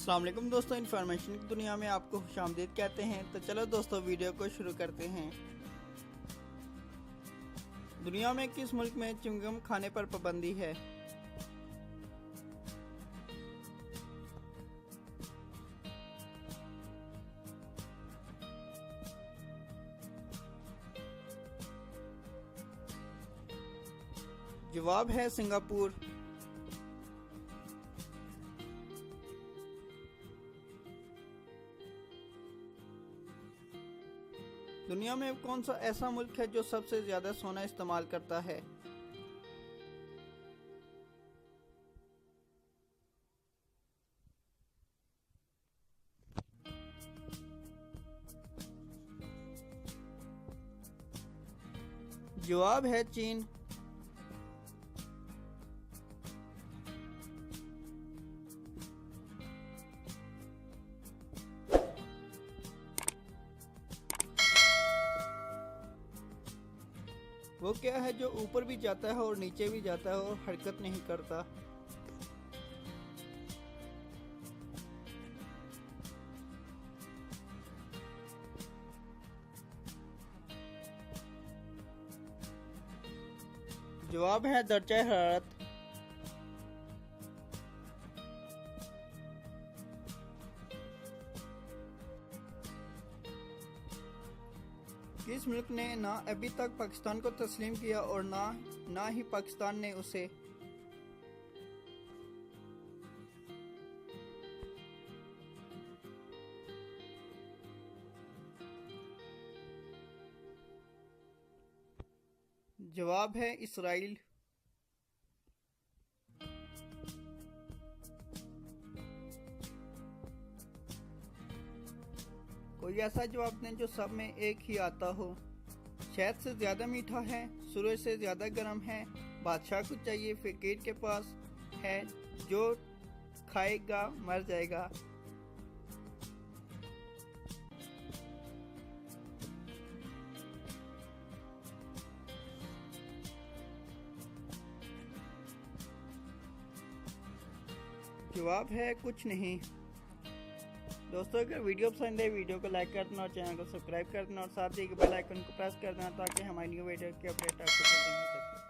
अस्सलाम वालेकुम दोस्तों, इन्फॉर्मेशन की दुनिया में आपको खुशामदीद कहते हैं। तो चलो दोस्तों वीडियो को शुरू करते हैं। दुनिया में किस मुल्क में च्युइंगम खाने पर पाबंदी है? जवाब है सिंगापुर। दुनिया में कौन सा ऐसा मुल्क है जो सबसे ज्यादा सोना इस्तेमाल करता है? जवाब है चीन। वो क्या है जो ऊपर भी जाता है और नीचे भी जाता है और हरकत नहीं करता? जवाब है दर्जा हरारत। किस मुल्क ने ना अभी तक पाकिस्तान को तस्लीम किया और ना ही पाकिस्तान ने उसे? जवाब है इसराइल। कोई ऐसा जवाब दें जो सब में एक ही आता हो। शहद से ज्यादा मीठा है, सूरज से ज्यादा गर्म है, बादशाह को चाहिए फकीर के पास है, जो खाएगा मर जाएगा। जवाब है कुछ नहीं। दोस्तों अगर वीडियो पसंद है वीडियो को लाइक कर देना और चैनल को सब्सक्राइब कर देना और साथ ही बेल आइकन को प्रेस कर देना ताकि हमारी न्यू वीडियो की अपडेट आपको जल्दी मिल सके।